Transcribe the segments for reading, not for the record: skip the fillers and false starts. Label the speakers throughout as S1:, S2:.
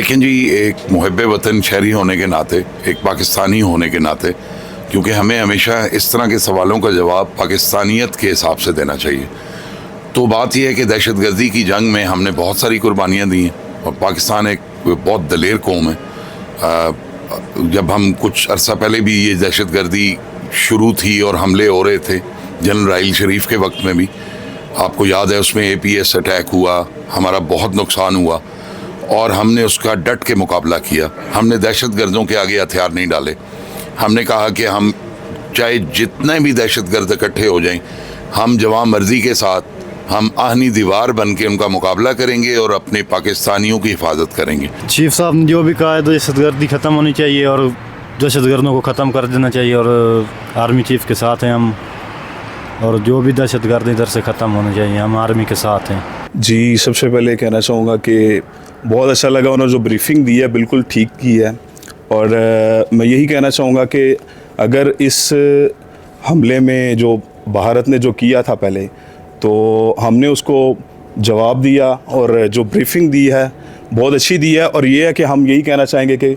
S1: लेकिन जी एक मुहब्बे वतन शहरी होने के नाते, एक पाकिस्तानी होने के नाते, क्योंकि हमें हमेशा इस तरह के सवालों का जवाब पाकिस्तानियत के हिसाब से देना चाहिए। तो बात यह है कि दहशतगर्दी की जंग में हमने बहुत सारी कुर्बानियाँ दी हैं और पाकिस्तान एक बहुत दलेर कौम है। जब हम कुछ अरसा पहले भी ये दहशतगर्दी शुरू थी और हमले हो रहे थे, जनरल राइल शरीफ के वक्त में भी आपको याद है उसमें APS अटैक हुआ, हमारा बहुत नुकसान हुआ और हमने उसका डट के मुकाबला किया। हमने दहशतगर्दों के आगे हथियार नहीं डाले। हमने कहा कि हम चाहे जितने भी दहशतगर्द इकट्ठे हो जाएं, हम जवां मर्जी के साथ हम आहनी दीवार बन के उनका मुकाबला करेंगे और अपने पाकिस्तानियों की हिफाजत करेंगे।
S2: चीफ साहब ने जो भी कहा है, दहशतगर्दी ख़त्म होनी चाहिए और दहशतगर्दों को ख़त्म कर देना चाहिए और आर्मी चीफ के साथ हैं हम, और जो भी दहशतगर्द इधर से ख़त्म होना चाहिए, हम आर्मी के साथ हैं।
S3: जी, सबसे पहले कहना चाहूँगा कि बहुत अच्छा लगा, उन्होंने जो ब्रीफिंग दी है बिल्कुल ठीक की है। और मैं यही कहना चाहूँगा कि अगर इस हमले में जो भारत ने जो किया था पहले, तो हमने उसको जवाब दिया और जो ब्रीफिंग दी है बहुत अच्छी दी है। और ये है कि हम यही कहना चाहेंगे कि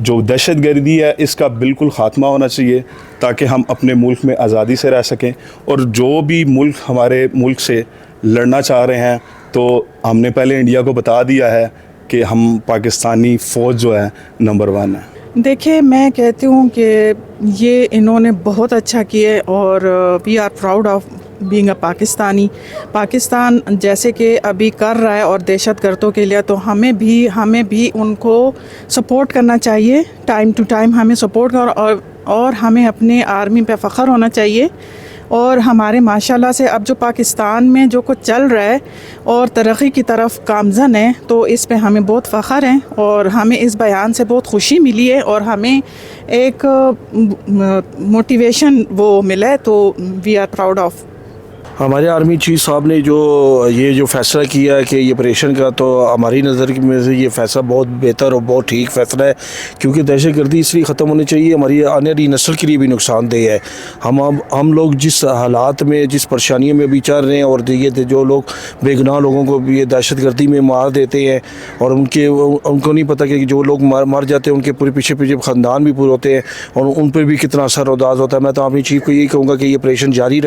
S3: जो दहशतगर्दी है इसका बिल्कुल ख़ात्मा होना चाहिए ताकि हम अपने मुल्क में आज़ादी से रह सकें। और जो भी मुल्क हमारे मुल्क से लड़ना चाह रहे हैं, तो हमने पहले इंडिया को बता दिया है कि हम पाकिस्तानी फ़ौज जो है नंबर 1 है।
S4: देखिए, मैं कहती हूँ कि ये इन्होंने बहुत अच्छा किया और we are proud of being a Pakistani. Pakistan जैसे कि अभी कर रहा है और दहशतगर्दों के लिए, तो हमें भी उनको सपोर्ट करना चाहिए। टाइम टू टाइम हमें सपोर्ट और हमें अपने आर्मी पे फ़ख्र होना चाहिए। और हमारे माशाल्लाह से अब जो पाकिस्तान में जो कुछ चल रहा है और तरक्की की तरफ गामज़न है, तो इस पे हमें बहुत फ़ख्र है और हमें इस बयान से बहुत खुशी मिली है और हमें एक मोटिवेशन वो मिला है। तो वी आर प्राउड ऑफ।
S5: हमारे आर्मी चीफ साहब ने जो फ़ैसला किया है कि ये ऑपरेशन का, तो हमारी नज़र में से ये फ़ैसला बहुत बेहतर और बहुत ठीक फ़ैसला है, क्योंकि दहशतगर्दी इसलिए ख़त्म होनी चाहिए, हमारी आने वाली नस्ल के लिए भी नुकसानदेह है। हम लोग जिस हालात में, जिस परेशानियों में भी चल रहे हैं, और ये जो लोग बेगुनाह लोगों को भी ये दहशतगर्दी में मार देते हैं और उनको नहीं पता कि जो लोग मर जाते हैं उनके पूरे पीछे ख़ानदान भी पूरे होते हैं और उन पर भी कितना असर अंदाज होता है। मैं तो आर्मी चीफ को यही कहूँगा कि ये ऑपरेशन जारी